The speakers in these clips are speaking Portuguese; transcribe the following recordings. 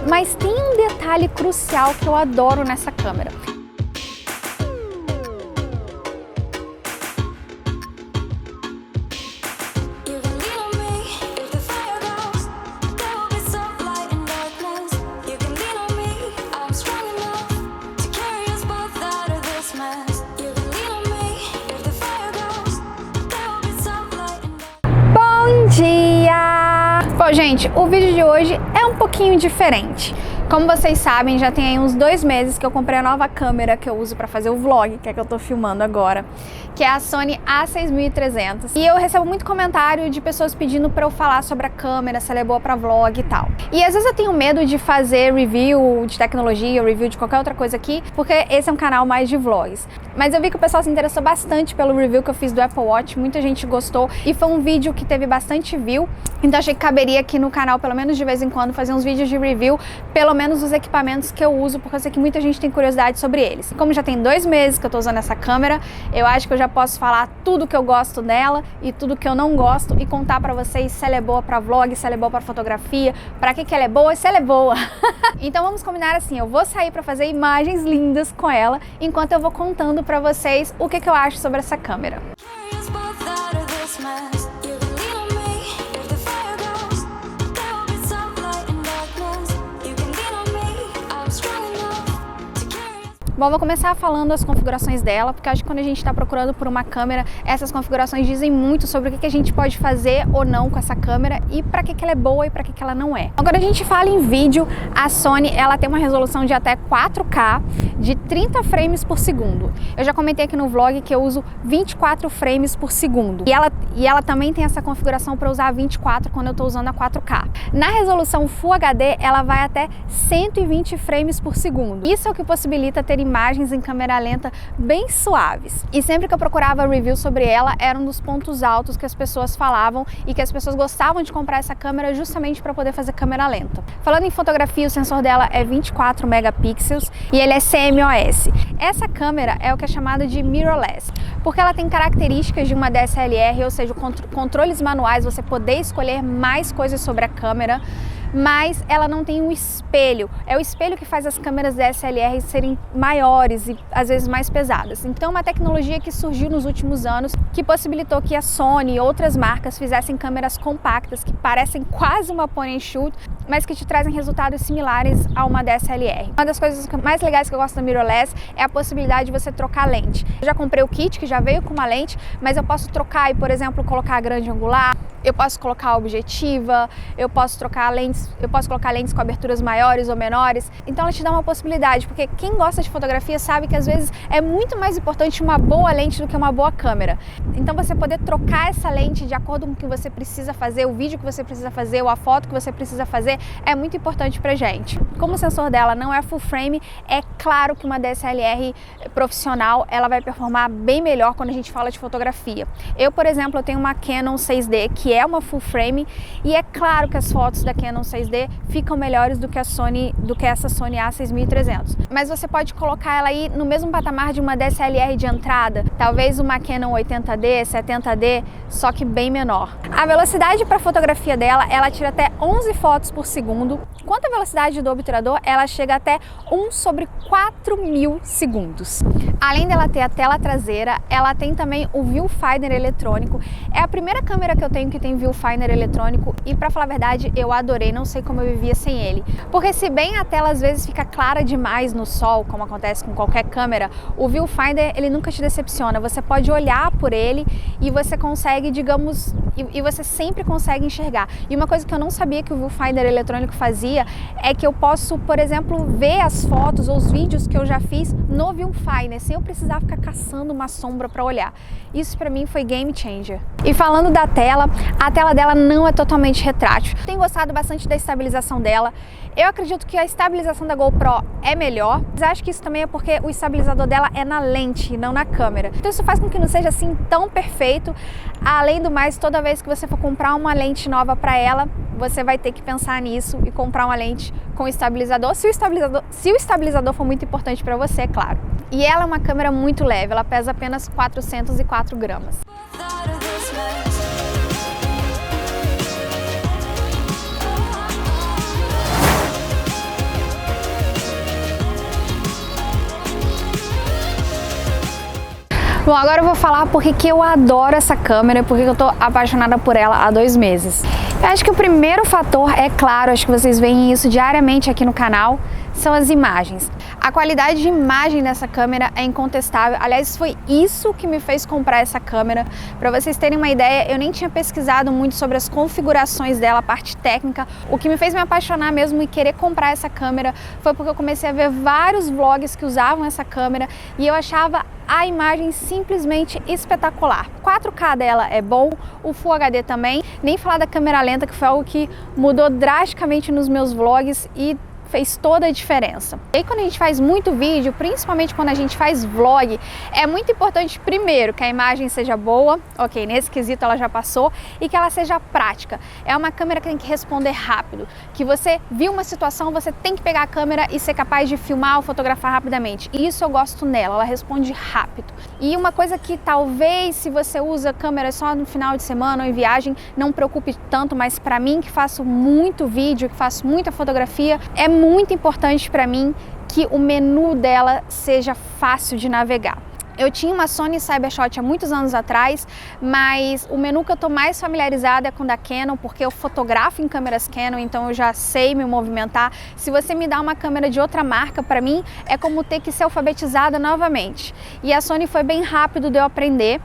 Mas tem um detalhe crucial que eu adoro nessa câmera. Bom, gente, o vídeo de hoje é um pouquinho diferente. Como vocês sabem, já tem aí uns 2 meses que eu comprei a nova câmera que eu uso para fazer o vlog, que é que eu tô filmando agora, que é a Sony A6300. E eu recebo muito comentário de pessoas pedindo para eu falar sobre a câmera, se ela é boa para vlog e tal. E às vezes eu tenho medo de fazer review de tecnologia, review de qualquer outra coisa aqui, porque esse é um canal mais de vlogs. Mas eu vi que o pessoal se interessou bastante pelo review que eu fiz do Apple Watch, muita gente gostou e foi um vídeo que teve bastante view, então achei que caberia aqui no canal, pelo menos de vez em quando, fazer uns vídeos de review, pelo menos dos equipamentos que eu uso, porque eu sei que muita gente tem curiosidade sobre eles. Como já tem 2 meses que eu tô usando essa câmera, eu acho que eu já posso falar tudo que eu gosto dela e tudo que eu não gosto e contar pra vocês se ela é boa pra vlog, se ela é boa pra fotografia, pra que ela é boa e se ela é boa. Então vamos combinar assim, eu vou sair pra fazer imagens lindas com ela, enquanto eu vou contando pra vocês o que eu acho sobre essa câmera. Bom, vou começar falando as configurações dela, porque acho que quando a gente está procurando por uma câmera, essas configurações dizem muito sobre o que a gente pode fazer ou não com essa câmera e para que ela é boa e para que ela não é. Agora a gente fala em vídeo, a Sony ela tem uma resolução de até 4K de 30 frames por segundo. Eu já comentei aqui no vlog que eu uso 24 frames por segundo. E ela também tem essa configuração para usar 24 quando eu estou usando a 4K. Na resolução Full HD, ela vai até 120 frames por segundo. Isso é o que possibilita ter imagens em câmera lenta bem suaves. E sempre que eu procurava review sobre ela, era um dos pontos altos que as pessoas falavam e que as pessoas gostavam de comprar essa câmera justamente para poder fazer câmera lenta. Falando em fotografia, o sensor dela é 24 megapixels e ele é CMOS. Essa câmera é o que é chamado de mirrorless, porque ela tem características de uma DSLR, ou seja, controles manuais, você poder escolher mais coisas sobre a câmera, mas ela não tem um espelho. É o espelho que faz as câmeras DSLR serem maiores e às vezes mais pesadas. Então, uma tecnologia que surgiu nos últimos anos que possibilitou que a Sony e outras marcas fizessem câmeras compactas que parecem quase uma point and shoot, mas que te trazem resultados similares a uma DSLR. Uma das coisas mais legais que eu gosto da mirrorless é a possibilidade de você trocar lente. Eu já comprei o kit que já veio com uma lente, mas eu posso trocar e, por exemplo, colocar a grande angular, eu posso colocar a objetiva, eu posso trocar lentes, eu posso colocar lentes com aberturas maiores ou menores. Então ela te dá uma possibilidade, porque quem gosta de fotografia sabe que às vezes é muito mais importante uma boa lente do que uma boa câmera. Então você poder trocar essa lente de acordo com o que você precisa fazer, o vídeo que você precisa fazer, ou a foto que você precisa fazer, é muito importante pra gente. Como o sensor dela não é full frame, é claro que uma DSLR profissional ela vai performar bem melhor quando a gente fala de fotografia. Eu, por exemplo, eu tenho uma Canon 6D que é uma full frame e é claro que as fotos da Canon 6D ficam melhores do que essa Sony A6300. Mas você pode colocar ela aí no mesmo patamar de uma DSLR de entrada, talvez uma Canon 80D, 70D, só que bem menor. A velocidade para fotografia dela, ela tira até 11 fotos por segundo. Quanto à velocidade do obturador, ela chega até 1/4000 segundos. Além dela ter a tela traseira, ela tem também o viewfinder eletrônico. É a primeira câmera que eu tenho que tem viewfinder eletrônico e, para falar a verdade, eu adorei, não sei como eu vivia sem ele. Porque se bem a tela às vezes fica clara demais no sol, como acontece com qualquer câmera, o viewfinder ele nunca te decepciona. Você pode olhar por ele e você consegue, digamos, e você sempre consegue enxergar. E uma coisa que eu não sabia que o viewfinder eletrônico fazia é que eu posso, por exemplo, ver as fotos ou os vídeos que eu já fiz no viewfinder, sem eu precisar ficar caçando uma sombra para olhar. Isso para mim foi game changer. E falando da tela, a tela dela não é totalmente retrátil. Tenho gostado bastante da estabilização dela. Eu acredito que a estabilização da GoPro é melhor, mas acho que isso também é porque o estabilizador dela é na lente e não na câmera. Então isso faz com que não seja assim tão perfeito. Além do mais, toda vez que você for comprar uma lente nova para ela, você vai ter que pensar nisso e comprar uma lente com estabilizador, se o estabilizador for muito importante para você, é claro. E ela é uma câmera muito leve, ela pesa apenas 404 gramas. Bom, agora eu vou falar porque que eu adoro essa câmera e porque eu tô apaixonada por ela há 2 meses. Eu acho que o primeiro fator, é claro, acho que vocês veem isso diariamente aqui no canal, são as imagens. A qualidade de imagem dessa câmera é incontestável. Aliás, foi isso que me fez comprar essa câmera. Para vocês terem uma ideia, eu nem tinha pesquisado muito sobre as configurações dela, a parte técnica. O que me fez me apaixonar mesmo e querer comprar essa câmera foi porque eu comecei a ver vários vlogs que usavam essa câmera e eu achava a imagem simplesmente espetacular. 4K dela é bom, o Full HD também. Nem falar da câmera lenta, que foi algo que mudou drasticamente nos meus vlogs e fez toda a diferença. E aí, quando a gente faz muito vídeo, principalmente quando a gente faz vlog, é muito importante, primeiro, que a imagem seja boa, ok, nesse quesito ela já passou, e que ela seja prática. É uma câmera que tem que responder rápido, que você viu uma situação, você tem que pegar a câmera e ser capaz de filmar ou fotografar rapidamente. E isso eu gosto nela, ela responde rápido. E uma coisa que talvez, se você usa câmera só no final de semana ou em viagem, não preocupe tanto, mas para mim, que faço muito vídeo, que faço muita fotografia, é muito importante para mim que o menu dela seja fácil de navegar. Eu tinha uma Sony Cybershot há muitos anos atrás, mas o menu que eu estou mais familiarizada é com o da Canon, porque eu fotografo em câmeras Canon, então eu já sei me movimentar. Se você me dá uma câmera de outra marca, para mim é como ter que ser alfabetizada novamente. E a Sony foi bem rápido de eu aprender.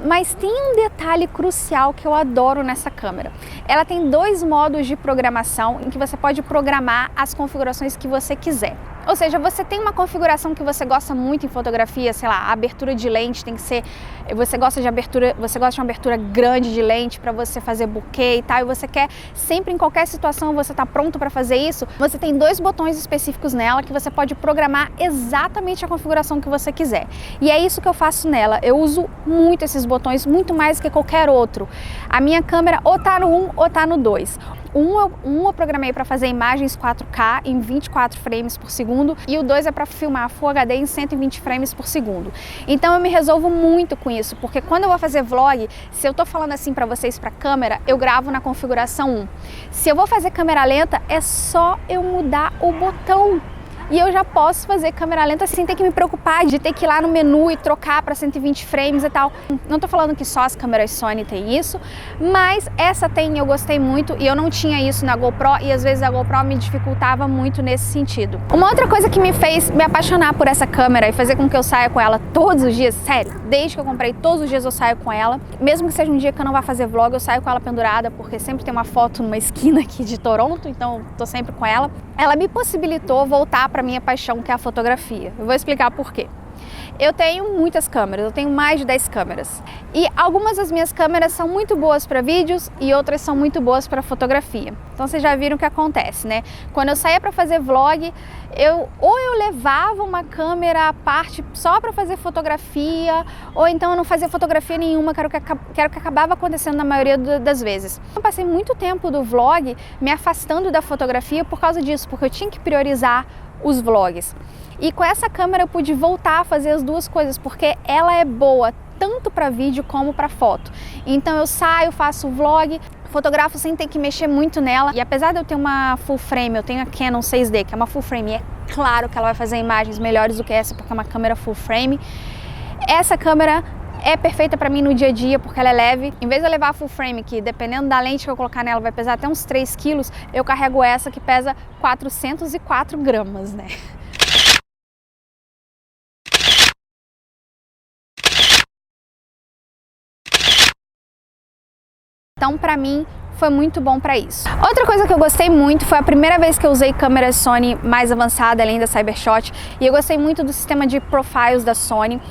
Mas tem um detalhe crucial que eu adoro nessa câmera. Ela tem 2 modos de programação em que você pode programar as configurações que você quiser. Ou seja, você tem uma configuração que você gosta muito em fotografia, sei lá, a abertura de lente tem que ser, você gosta de uma abertura grande de lente para você fazer bokeh e tal, e você quer sempre, em qualquer situação, você está pronto para fazer isso. Você tem 2 botões específicos nela que você pode programar exatamente a configuração que você quiser. E é isso que eu faço nela. Eu uso muito esses botões, muito mais que qualquer outro. A minha câmera ou tá no 1 ou tá no 2. Um eu programei para fazer imagens 4K em 24 frames por segundo e o 2 é para filmar Full HD em 120 frames por segundo. Então eu me resolvo muito com isso, porque quando eu vou fazer vlog, se eu tô falando assim para vocês para câmera, eu gravo na configuração 1. Se eu vou fazer câmera lenta, é só eu mudar o botão. E eu já posso fazer câmera lenta sem ter que me preocupar de ter que ir lá no menu e trocar para 120 frames e tal. Não tô falando que só as câmeras Sony tem isso, mas essa tem, eu gostei muito e eu não tinha isso na GoPro e às vezes a GoPro me dificultava muito nesse sentido. Uma outra coisa que me fez me apaixonar por essa câmera e fazer com que eu saia com ela todos os dias, sério, desde que eu comprei, todos os dias eu saio com ela, mesmo que seja um dia que eu não vá fazer vlog, eu saio com ela pendurada, porque sempre tem uma foto numa esquina aqui de Toronto, então eu tô sempre com ela. Ela me possibilitou voltar para minha paixão, que é a fotografia. Eu vou explicar por quê. Eu tenho muitas câmeras, eu tenho mais de 10 câmeras. E algumas das minhas câmeras são muito boas para vídeos e outras são muito boas para fotografia. Então vocês já viram o que acontece, né? Quando eu saía para fazer vlog, eu levava uma câmera à parte só para fazer fotografia, ou então eu não fazia fotografia nenhuma, que era o que acabava acontecendo na maioria das vezes. Eu passei muito tempo do vlog me afastando da fotografia por causa disso, porque eu tinha que priorizar os vlogs. E com essa câmera eu pude voltar a fazer as 2 coisas, porque ela é boa tanto para vídeo como para foto. Então eu saio, faço vlog, fotografo sem ter que mexer muito nela. E apesar de eu ter uma full frame, eu tenho a Canon 6D, que é uma full frame, e é claro que ela vai fazer imagens melhores do que essa, porque é uma câmera full frame. Essa câmera é perfeita para mim no dia a dia, porque ela é leve. Em vez de eu levar a full frame, que dependendo da lente que eu colocar nela vai pesar até uns 3 quilos, eu carrego essa que pesa 404 gramas, né? Então, para mim, foi muito bom para isso. Outra coisa que eu gostei muito foi a primeira vez que eu usei câmeras Sony mais avançada, além da Cybershot, e eu gostei muito do sistema de profiles da Sony.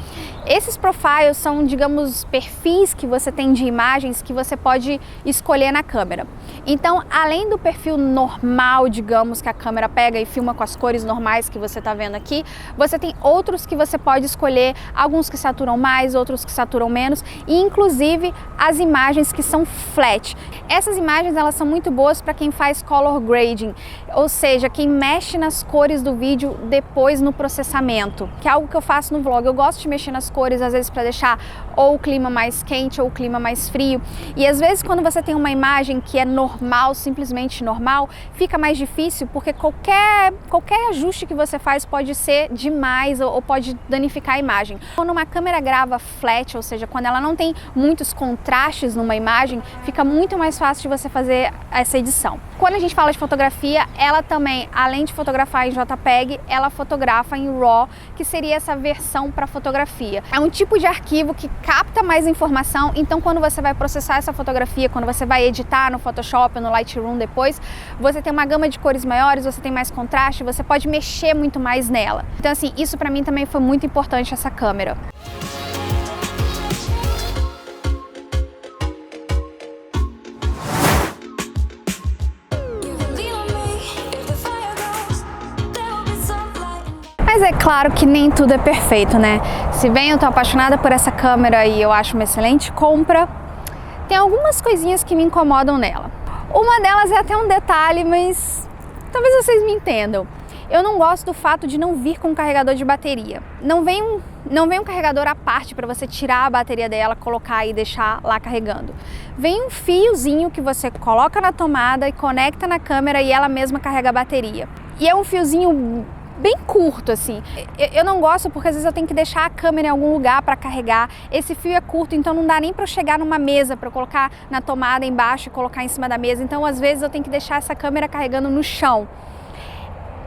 Esses profiles são, digamos, perfis que você tem de imagens que você pode escolher na câmera. Então, além do perfil normal, digamos, que a câmera pega e filma com as cores normais que você está vendo aqui, você tem outros que você pode escolher, alguns que saturam mais, outros que saturam menos, e inclusive as imagens que são flat. Essas imagens, elas são muito boas para quem faz color grading, ou seja, quem mexe nas cores do vídeo depois no processamento, que é algo que eu faço no vlog. Eu gosto de mexer nas cores, às vezes para deixar ou o clima mais quente ou o clima mais frio. E às vezes quando você tem uma imagem que é normal, simplesmente normal, fica mais difícil porque qualquer ajuste que você faz pode ser demais ou pode danificar a imagem. Quando uma câmera grava flat, ou seja, quando ela não tem muitos contrastes numa imagem, fica muito mais fácil de você fazer essa edição. Quando a gente fala de fotografia, ela também, além de fotografar em JPEG, ela fotografa em RAW, que seria essa versão para fotografia. É um tipo de arquivo que capta mais informação, então quando você vai processar essa fotografia, quando você vai editar no Photoshop, no Lightroom depois, você tem uma gama de cores maiores, você tem mais contraste, você pode mexer muito mais nela. Então assim, isso para mim também foi muito importante, essa câmera. Mas é claro que nem tudo é perfeito, né? Se bem eu tô apaixonada por essa câmera e eu acho uma excelente compra, tem algumas coisinhas que me incomodam nela. Uma delas é até um detalhe, mas talvez vocês me entendam. Eu não gosto do fato de não vir com um carregador de bateria. Não vem um carregador à parte para você tirar a bateria dela, colocar e deixar lá carregando. Vem um fiozinho que você coloca na tomada e conecta na câmera e ela mesma carrega a bateria. E é um fiozinho bem curto assim. Eu não gosto porque às vezes eu tenho que deixar a câmera em algum lugar para carregar. Esse fio é curto, então não dá nem para eu chegar numa mesa para eu colocar na tomada embaixo e colocar em cima da mesa. Então às vezes eu tenho que deixar essa câmera carregando no chão.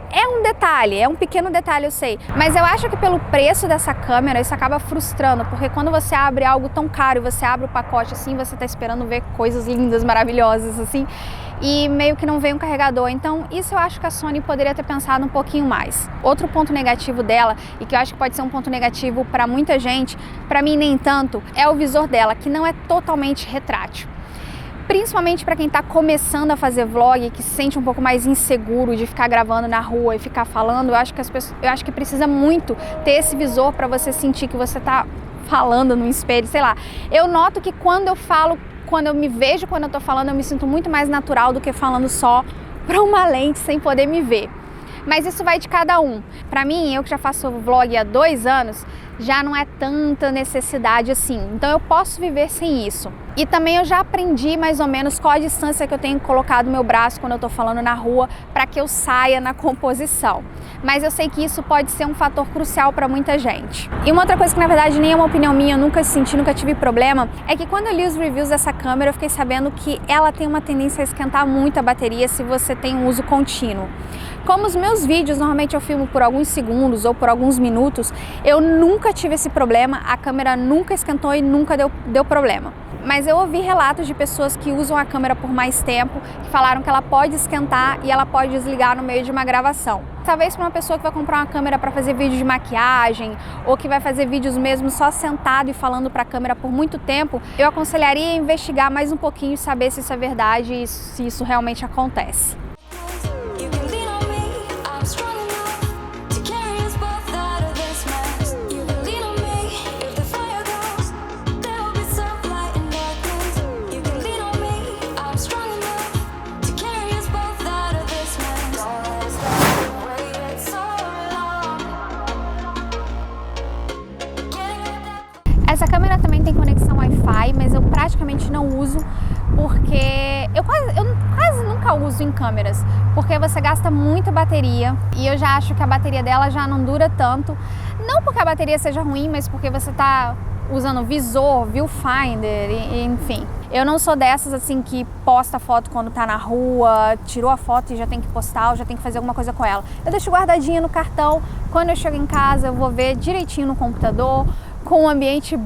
É um detalhe, é um pequeno detalhe, eu sei, mas eu acho que pelo preço dessa câmera isso acaba frustrando, porque quando você abre algo tão caro e você abre o pacote assim, você tá esperando ver coisas lindas, maravilhosas assim, e meio que não vem um carregador. Então isso eu acho que a Sony poderia ter pensado um pouquinho mais. Outro ponto negativo dela, e que eu acho que pode ser um ponto negativo para muita gente, para mim nem tanto, é o visor dela, que não é totalmente retrátil. Principalmente para quem está começando a fazer vlog, que se sente um pouco mais inseguro de ficar gravando na rua e ficar falando, eu acho que precisa muito ter esse visor para você sentir que você está falando no espelho, sei lá. Eu noto que quando eu falo, quando eu me vejo, quando eu tô falando, eu me sinto muito mais natural do que falando só para uma lente sem poder me ver. Mas isso vai de cada um. Para mim, eu que já faço vlog há 2 anos, já não é tanta necessidade assim. Então eu posso viver sem isso. E também eu já aprendi mais ou menos qual a distância que eu tenho colocado meu braço quando eu tô falando na rua para que eu saia na composição. Mas eu sei que isso pode ser um fator crucial para muita gente. E uma outra coisa que na verdade nem é uma opinião minha, eu nunca senti, nunca tive problema, é que quando eu li os reviews dessa câmera eu fiquei sabendo que ela tem uma tendência a esquentar muito a bateria se você tem um uso contínuo. Como os meus vídeos, normalmente eu filmo por alguns segundos ou por alguns minutos, eu nunca tive esse problema, a câmera nunca esquentou e nunca deu problema. Mas eu ouvi relatos de pessoas que usam a câmera por mais tempo, que falaram que ela pode esquentar e ela pode desligar no meio de uma gravação. Talvez para uma pessoa que vai comprar uma câmera para fazer vídeo de maquiagem ou que vai fazer vídeos mesmo só sentado e falando para a câmera por muito tempo, eu aconselharia investigar mais um pouquinho e saber se isso é verdade e se isso realmente acontece. Essa câmera também tem conexão Wi-Fi, mas eu praticamente não uso porque eu quase nunca uso em câmeras, porque você gasta muita bateria e eu já acho que a bateria dela já não dura tanto. Não porque a bateria seja ruim, mas porque você está usando visor, viewfinder, enfim. Eu não sou dessas assim que posta foto quando tá na rua, tirou a foto e já tem que postar, ou já tem que fazer alguma coisa com ela. Eu deixo guardadinha no cartão, quando eu chego em casa eu vou ver direitinho no computador, com um ambiente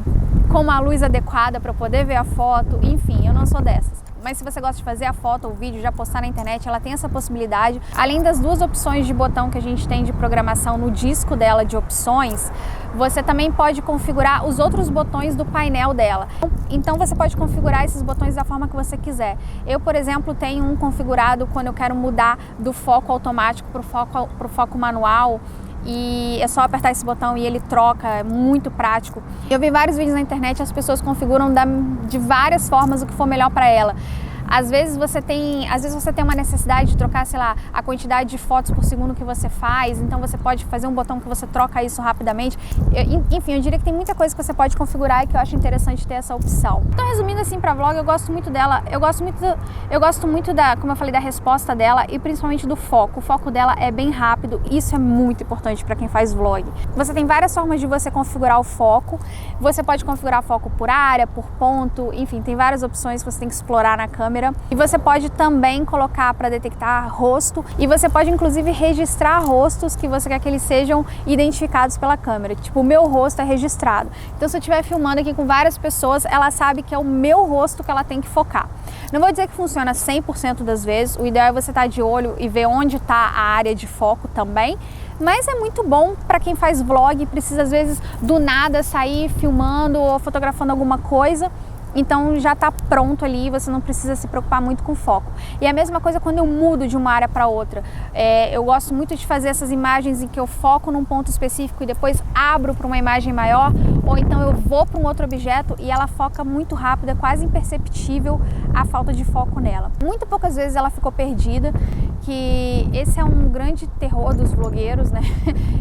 com uma luz adequada para poder ver a foto, enfim, eu não sou dessas. Mas se você gosta de fazer a foto ou o vídeo, já postar na internet, ela tem essa possibilidade. Além das 2 opções de botão que a gente tem de programação no disco dela de opções, você também pode configurar os outros botões do painel dela. Então você pode configurar esses botões da forma que você quiser. Eu, por exemplo, tenho um configurado quando eu quero mudar do foco automático para o foco manual. E é só apertar esse botão e ele troca, é muito prático. Eu vi vários vídeos na internet, as pessoas configuram de várias formas o que for melhor para ela. Às vezes você tem uma necessidade de trocar, sei lá, a quantidade de fotos por segundo que você faz, então você pode fazer um botão que você troca isso rapidamente. Enfim, eu diria que tem muita coisa que você pode configurar e que eu acho interessante ter essa opção. Então, resumindo assim, para vlog, eu gosto muito dela, eu gosto muito da, como eu falei, da resposta dela e principalmente do foco. O foco dela é bem rápido, isso é muito importante para quem faz vlog. Você tem várias formas de você configurar o foco. Você pode configurar foco por área, por ponto, enfim, tem várias opções que você tem que explorar na câmera. E você pode também colocar para detectar rosto e você pode inclusive registrar rostos que você quer que eles sejam identificados pela câmera. Tipo, o meu rosto é registrado. Então, se eu estiver filmando aqui com várias pessoas, ela sabe que é o meu rosto que ela tem que focar. Não vou dizer que funciona 100% das vezes, o ideal é você estar de olho e ver onde está a área de foco também, mas é muito bom para quem faz vlog e precisa às vezes do nada sair filmando ou fotografando alguma coisa. Então já está pronto ali, você não precisa se preocupar muito com o foco. E a mesma coisa quando eu mudo de uma área para outra. Eu gosto muito de fazer essas imagens em que eu foco num ponto específico e depois abro para uma imagem maior, ou então eu vou para um outro objeto e ela foca muito rápido, é quase imperceptível a falta de foco nela. Muito poucas vezes ela ficou perdida, que esse é um grande terror dos vlogueiros, né?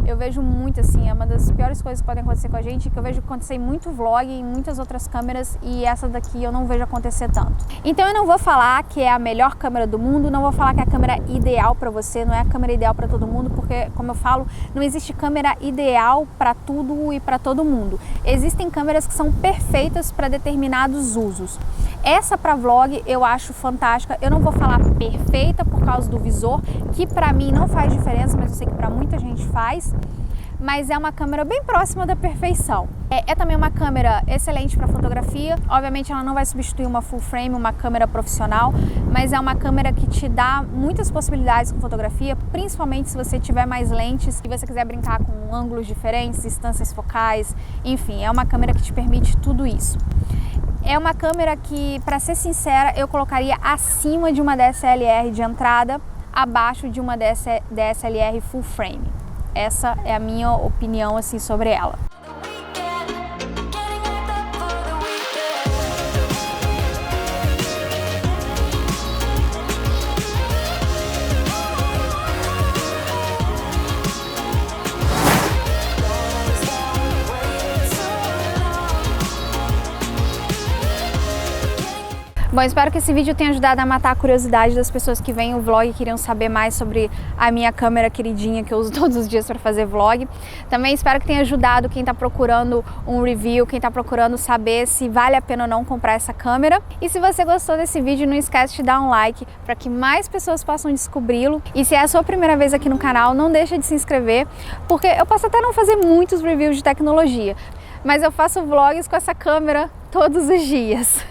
Eu vejo muito assim, é uma das piores coisas que podem acontecer com a gente, que eu vejo acontecer em muito vlog, em muitas outras câmeras, e essa daqui eu não vejo acontecer tanto. Então eu não vou falar que é a melhor câmera do mundo, não vou falar que é a câmera ideal para você, não é a câmera ideal para todo mundo, porque, como eu falo, não existe câmera ideal para tudo e para todo mundo. Existem câmeras que são perfeitas para determinados usos. Essa para vlog eu acho fantástica. Eu não vou falar perfeita por causa do visor, que para mim não faz diferença, mas eu sei que para muita gente faz. Mas é uma câmera bem próxima da perfeição. É também uma câmera excelente para fotografia. Obviamente ela não vai substituir uma full frame, uma câmera profissional, mas é uma câmera que te dá muitas possibilidades com fotografia, principalmente se você tiver mais lentes e você quiser brincar com ângulos diferentes, distâncias focais, enfim, é uma câmera que te permite tudo isso. É uma câmera que, para ser sincera, eu colocaria acima de uma DSLR de entrada, abaixo de uma DSLR full frame. Essa é a minha opinião assim sobre ela. Bom, espero que esse vídeo tenha ajudado a matar a curiosidade das pessoas que veem o vlog e queriam saber mais sobre a minha câmera queridinha que eu uso todos os dias para fazer vlog. Também espero que tenha ajudado quem está procurando um review, quem está procurando saber se vale a pena ou não comprar essa câmera. E se você gostou desse vídeo, não esquece de dar um like para que mais pessoas possam descobri-lo. E se é a sua primeira vez aqui no canal, não deixa de se inscrever, porque eu posso até não fazer muitos reviews de tecnologia, mas eu faço vlogs com essa câmera todos os dias.